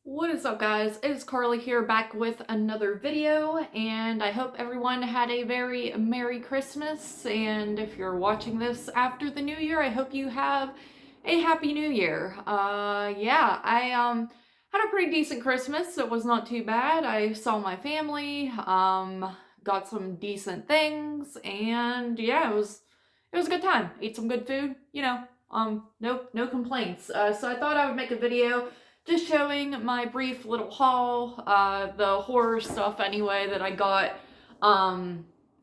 What is up, guys? It's Carly here, back with another video, and I hope everyone had a very Merry Christmas, and if you're watching this after the New Year, I hope you have a Happy New Year. Yeah, I had a pretty decent Christmas. It was not too bad. I saw my family, got some decent things, and yeah, it was a good time. Ate some good food, no complaints. So I thought I would make a video just showing my brief little haul, the horror stuff anyway that I got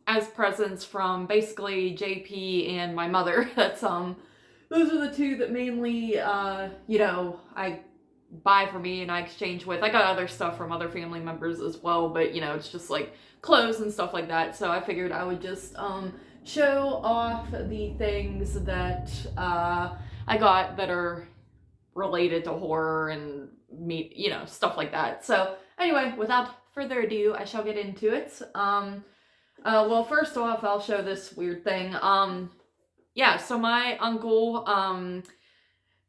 as presents from basically JP and my mother. Those are the two that mainly I buy for me and I exchange with. I got other stuff from other family members as well, but it's just like clothes and stuff like that. So I figured I would just show off the things that I got that are related to horror and stuff like that. So anyway, without further ado, I shall get into it. Well, first off, I'll show this weird thing. Yeah, so my uncle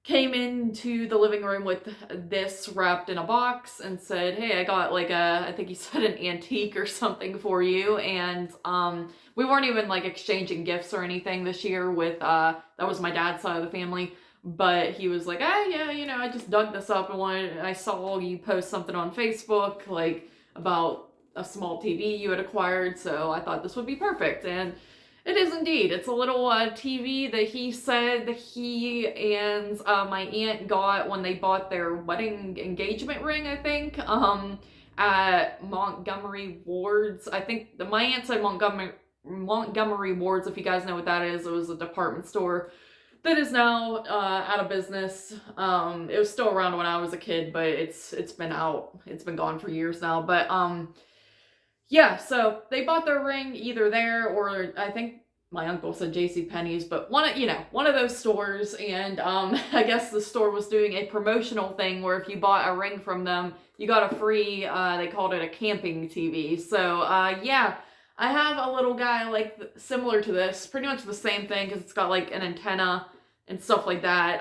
came into the living room with this wrapped in a box and said, "Hey, I got like I think he said an antique or something for you." And we weren't even like exchanging gifts or anything this year with that was my dad's side of the family. But he was like, yeah, I just dug this up and I saw you post something on Facebook, like, about a small TV you had acquired, so I thought this would be perfect. And it is indeed. It's a little TV that he said that he and my aunt got when they bought their wedding engagement ring, I think, at Montgomery Ward's. I think my aunt said Montgomery Ward's, if you guys know what that is. It was a department store that is now out of business. It was still around when I was a kid, but it's been out. It's been gone for years now. But yeah, so they bought their ring either there or I think my uncle said JCPenney's, but one of those stores. And I guess the store was doing a promotional thing where if you bought a ring from them, you got a free, they called it a camping TV. So yeah, I have a little guy like similar to this, pretty much the same thing because it's got like an antenna and stuff like that.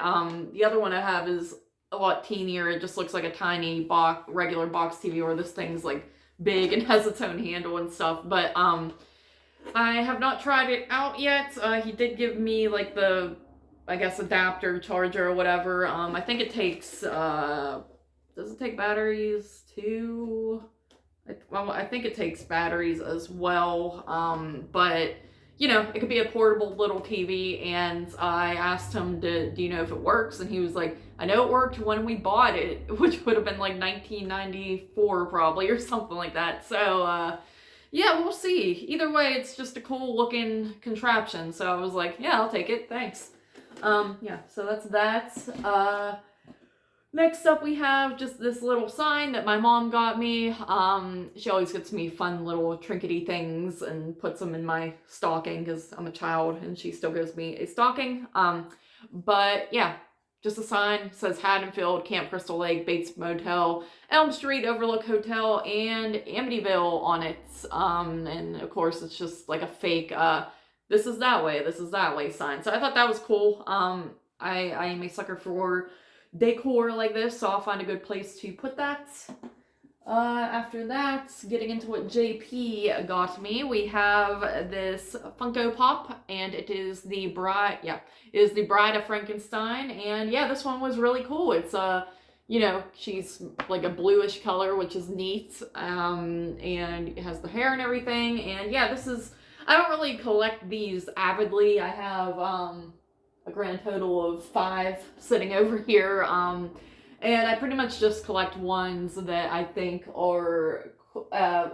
The other one I have is a lot teenier. It just looks like a tiny regular box TV, or this thing's like big and has its own handle and stuff. But I have not tried it out yet. He did give me like the, I guess, adapter charger or whatever. I think it takes, does it take batteries too? Well, I think it takes batteries as well. But it could be a portable little TV, and I asked him, do you know if it works? And he was like, I know it worked when we bought it, which would have been like 1994 probably, or something like that. So, yeah, we'll see. Either way, it's just a cool looking contraption. So I was like, yeah, I'll take it. Thanks. Yeah, so that's that. Next up, we have just this little sign that my mom got me. She always gets me fun little trinkety things and puts them in my stocking because I'm a child and she still gives me a stocking. But yeah, just a sign. It says Haddonfield, Camp Crystal Lake, Bates Motel, Elm Street, Overlook Hotel, and Amityville on it. And of course, it's just like a fake, this is that way sign. So I thought that was cool. I am a sucker for decor like this, so I'll find a good place to put that. After that, getting into what JP got me, we have this Funko Pop, and it is the Bride of Frankenstein, and yeah, this one was really cool. It's she's like a bluish color, which is neat, and it has the hair and everything, and yeah, I don't really collect these avidly. I have, a grand total of 5 sitting over here, and I pretty much just collect ones that I think are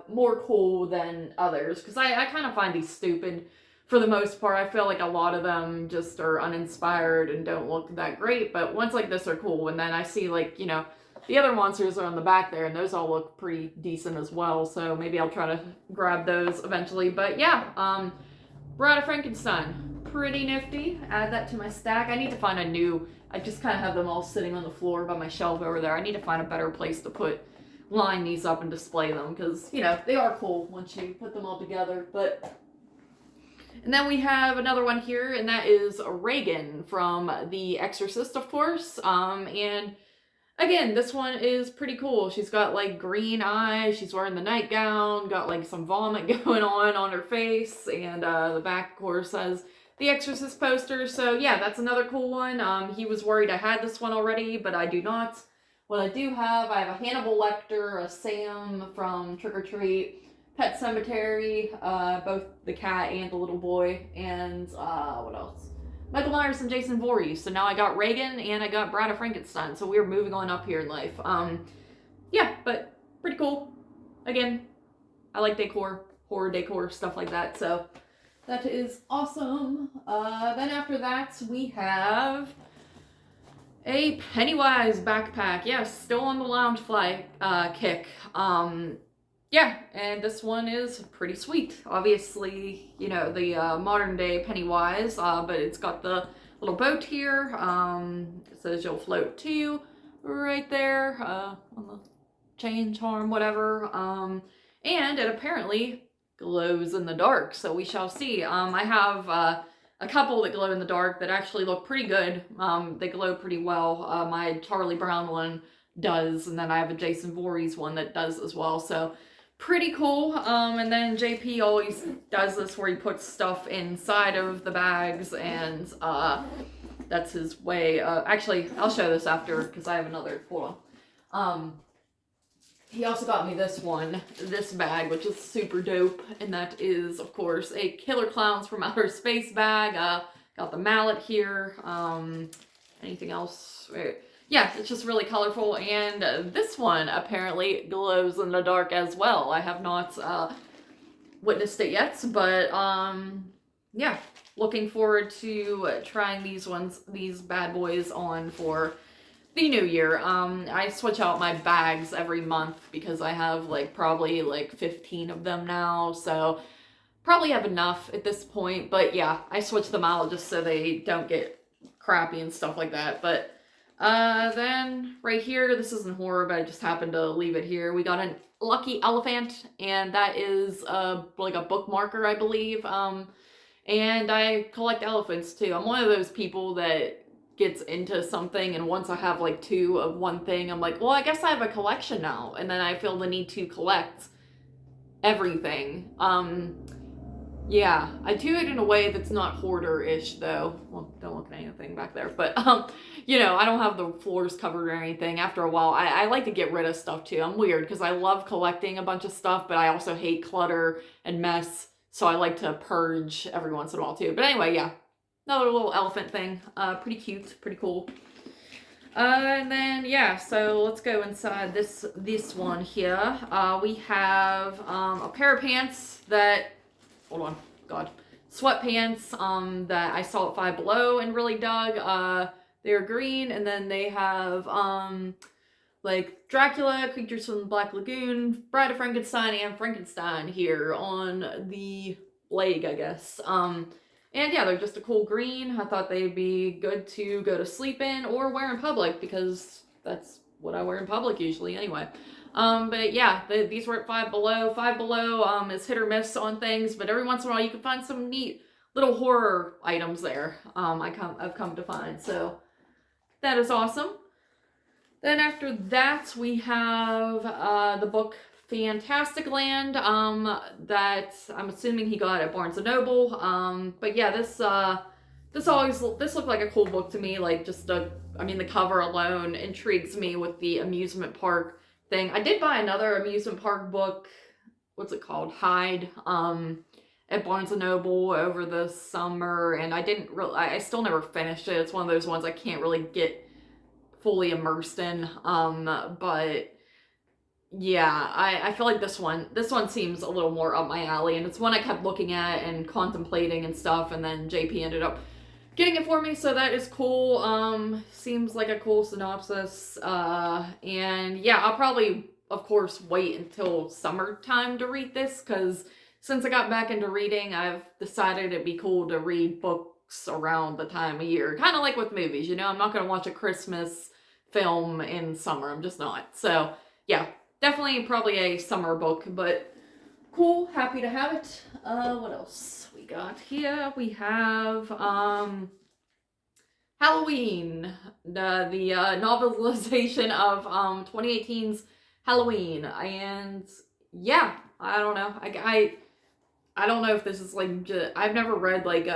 more cool than others, because I kind of find these stupid for the most part. I feel like a lot of them just are uninspired and don't look that great, but ones like this are cool. And then I see like, the other monsters are on the back there, and those all look pretty decent as well, so maybe I'll try to grab those eventually. But yeah, Bride of Frankenstein, pretty nifty. Add that to my stack. I need to find I just kind of have them all sitting on the floor by my shelf over there. I need to find a better place to line these up and display them, because, they are cool once you put them all together. And then we have another one here, and that is Reagan from The Exorcist, of course. And again, this one is pretty cool. She's got like green eyes. She's wearing the nightgown, got like some vomit going on her face. And the back, of course, has the Exorcist poster. So yeah, that's another cool one. He was worried I had this one already, but I do not. What I do have, I have a Hannibal Lecter, a Sam from Trick or Treat, Pet Cemetery, both the cat and the little boy, and what else? Michael Myers and Jason Voorhees. So now I got Reagan and I got Bride of Frankenstein. So we're moving on up here in life. Yeah, but pretty cool. Again, I like decor, horror decor, stuff like that. So that is awesome. Then after that, we have a Pennywise backpack. Yes, still on the Loungefly kick. Yeah, and this one is pretty sweet. Obviously, you know, the modern day Pennywise, but it's got the little boat here. It says you'll float too, right there, on the chain charm, whatever. And it apparently glows in the dark, so we shall see. I have a couple that glow in the dark that actually look pretty good. They glow pretty well. My Charlie Brown one does, and then I have a Jason Voorhees one that does as well, so pretty cool. And then JP always does this where he puts stuff inside of the bags, and that's his way. Actually, I'll show this after because I have another. Hold on. He also got me this one, this bag, which is super dope, and that is, of course, a Killer Clowns from Outer Space bag. Got the mallet here. Anything else? Yeah, it's just really colorful, and this one apparently glows in the dark as well. I have not witnessed it yet, but yeah, looking forward to trying these bad boys on for the new year. I switch out my bags every month because I have probably 15 of them now, so probably have enough at this point, but yeah, I switch them out just so they don't get crappy and stuff like that. But then right here, this isn't horror, but I just happened to leave it here. We got a Lucky Elephant, and that is like a bookmarker, I believe. And I collect elephants too. I'm one of those people that gets into something, and once I have like 2 of one thing, I'm like, well, I guess I have a collection now, and then I feel the need to collect everything. Yeah, I do it in a way that's not hoarder-ish, though. Well, don't look at anything back there, but, you know, I don't have the floors covered or anything. After a while, I like to get rid of stuff, too. I'm weird, because I love collecting a bunch of stuff, but I also hate clutter and mess, so I like to purge every once in a while, too. But anyway, yeah, another little elephant thing. Pretty cute, pretty cool. And then, yeah, so let's go inside this one here. We have a pair of pants that... Hold on, God. Sweatpants that I saw at Five Below and really dug. They're green, and then they have like Dracula, Creatures from the Black Lagoon, Bride of Frankenstein, and Frankenstein here on the leg, I guess. And yeah, they're just a cool green. I thought they'd be good to go to sleep in or wear in public, because that's what I wear in public usually anyway. But yeah, these were at Five Below. Five Below is hit or miss on things, but every once in a while you can find some neat little horror items there. I've come to find, so that is awesome. Then after that, we have the book Fantasticland that I'm assuming he got at Barnes & Noble. But yeah, this looked like a cool book to me. Like, I mean, the cover alone intrigues me with the amusement park thing. I did buy another amusement park book, what's it called, Hyde, at Barnes & Noble over the summer, and I still never finished it. It's one of those ones I can't really get fully immersed in, but yeah, I feel like this one seems a little more up my alley, and it's one I kept looking at and contemplating and stuff, and then JP ended up getting it for me, so that is cool. Seems like a cool synopsis, and yeah, I'll probably, of course, wait until summertime to read this, because since I got back into reading, I've decided it'd be cool to read books around the time of year, kind of like with movies, you know. I'm not going to watch a Christmas film in summer, I'm just not. So yeah, definitely probably a summer book, but cool, happy to have it. What else we got here? We have Halloween, the novelization of 2018's Halloween, and yeah, I don't know. I don't know if this is like I've never read like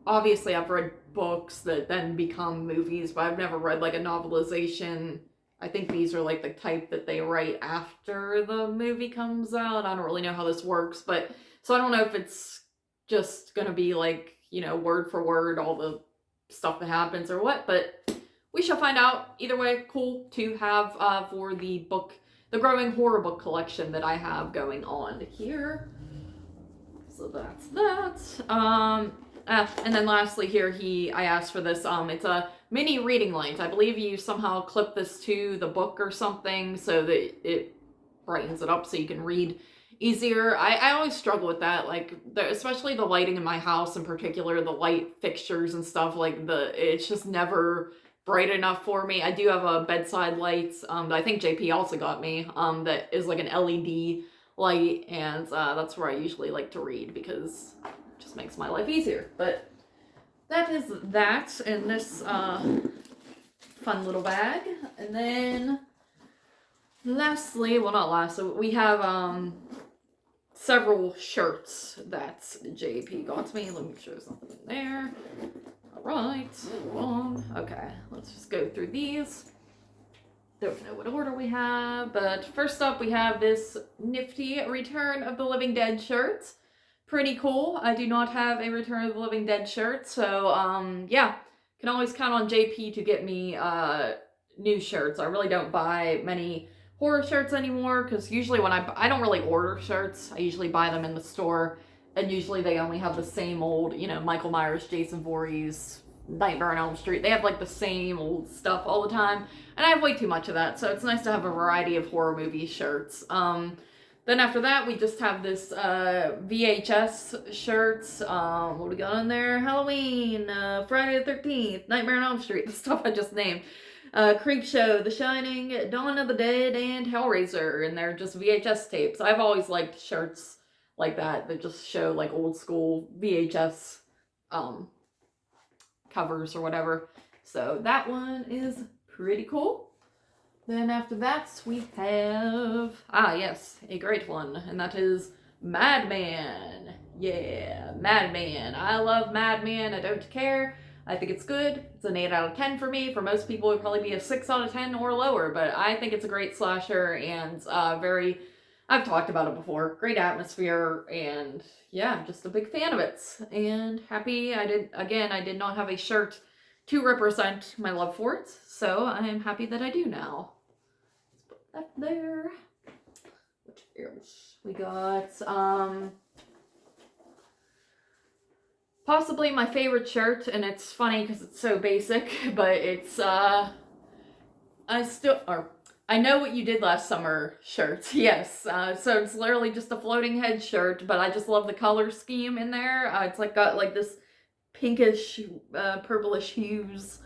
obviously I've read books that then become movies, but I've never read like a novelization. I think these are like the type that they write after the movie comes out. I don't really know how this works, but so I don't know if it's just gonna be like, you know, word for word all the stuff that happens or what, but we shall find out. Either way, cool to have for the book, the growing horror book collection that I have going on here. So that's that. And then lastly here, I asked for this. It's a mini reading light. I believe you somehow clip this to the book or something so that it brightens it up so you can read easier. I always struggle with that, like especially the lighting in my house in particular, the light fixtures and stuff, like it's just never bright enough for me. I do have a bedside light that I think JP also got me that is like an LED light, and that's where I usually like to read because it just makes my life easier. But that is that in this fun little bag. And then lastly, well not last, so we have several shirts that JP got me. Let me make sure there's nothing in there. Alright, okay, let's just go through these. Don't know what order we have, but first up we have this nifty Return of the Living Dead shirt. Pretty cool. I do not have a Return of the Living Dead shirt, so yeah, can always count on JP to get me new shirts. I really don't buy many horror shirts anymore because usually when I don't really order shirts. I usually buy them in the store, and usually they only have the same old, you know, Michael Myers, Jason Voorhees, Nightmare on Elm Street. They have like the same old stuff all the time, and I have way too much of that, so it's nice to have a variety of horror movie shirts. Then after that, we just have this VHS shirts. What do we got in there? Halloween, Friday the 13th, Nightmare on Elm Street, the stuff I just named. Creepshow, The Shining, Dawn of the Dead, and Hellraiser, and they're just VHS tapes. I've always liked shirts like that just show like old school VHS covers or whatever. So that one is pretty cool. Then after that, we have, yes, a great one, and that is Madman. Yeah, Madman. I love Madman. I don't care. I think it's good. It's an 8 out of 10 for me. For most people, it would probably be a 6 out of 10 or lower, but I think it's a great slasher and I've talked about it before. Great atmosphere, and yeah, I'm just a big fan of it. And happy I did not have a shirt to represent my love for it, so I am happy that I do now. Let's put that there. What else? We got, possibly my favorite shirt, and it's funny because it's so basic, but it's, I Know What You Did Last Summer shirt. Yes, so it's literally just a floating head shirt, but I just love the color scheme in there. It's like got like this pinkish, purplish hues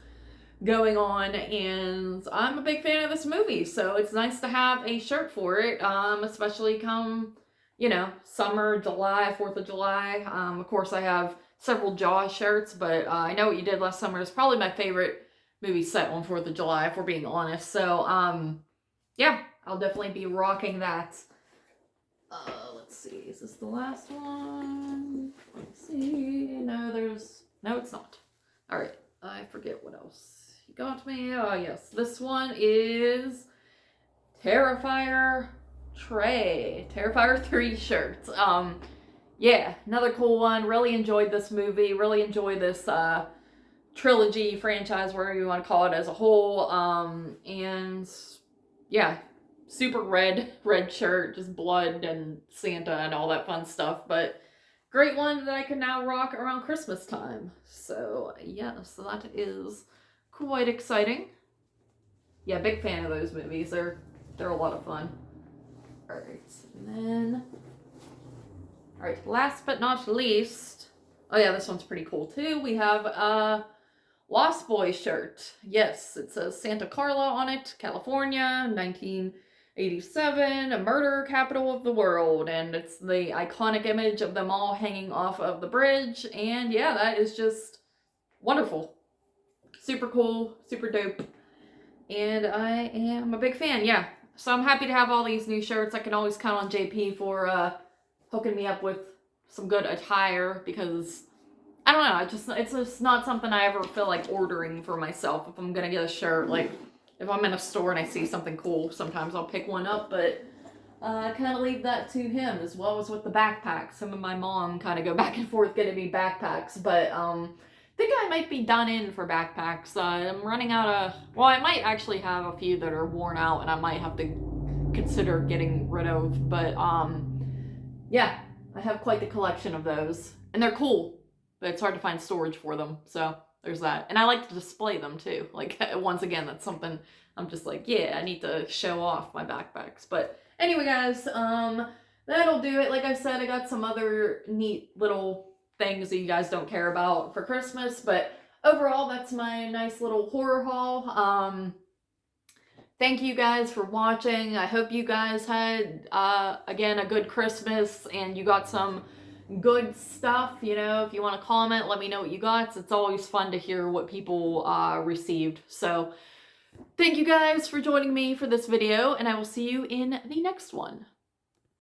going on, and I'm a big fan of this movie, so it's nice to have a shirt for it, especially come, you know, summer, July, 4th of July. Of course, I have several Jaws shirts, but I Know What You Did Last Summer is probably my favorite movie set on 4th of July, if we're being honest. So, yeah, I'll definitely be rocking that. Let's see, is this the last one? Let's see, no, it's not. Alright, I forget what else you got me. Oh, yes, this one is Terrifier Trey. Terrifier 3 shirts. Yeah, another cool one. Really enjoyed this movie. Really enjoyed this trilogy, franchise, whatever you want to call it as a whole. And yeah, super red shirt, just blood and Santa and all that fun stuff. But great one that I can now rock around Christmas time. So yes, that is quite exciting. Yeah, big fan of those movies. They're a lot of fun. Alright, and then alright, last but not least, oh yeah, this one's pretty cool too. We have a Lost Boys shirt. Yes, it says Santa Carla on it, California, 1987, a murder capital of the world, and it's the iconic image of them all hanging off of the bridge, and yeah, that is just wonderful. super cool, super dope. And I am a big fan, yeah. So I'm happy to have all these new shirts. I can always count on JP for hooking me up with some good attire, because I don't know, it's just not something I ever feel like ordering for myself. If I'm gonna get a shirt, like if I'm in a store and I see something cool, sometimes I'll pick one up, but I kind of leave that to him, as well as with the backpacks. Him and my mom kind of go back and forth getting me backpacks, but I think I might be done in for backpacks. I'm running out of, well, I might actually have a few that are worn out and I might have to consider getting rid of, but yeah, I have quite the collection of those, and they're cool, but it's hard to find storage for them, so there's that. And I like to display them too, like once again, that's something I'm just like, yeah, I need to show off my backpacks. But anyway, guys, that'll do it. Like I said, I got some other neat little things that you guys don't care about for Christmas, but overall, that's my nice little horror haul. Thank you guys for watching. I hope you guys had, again, a good Christmas and you got some good stuff. You know, if you want to comment, let me know what you got. It's always fun to hear what people received. So thank you guys for joining me for this video, and I will see you in the next one.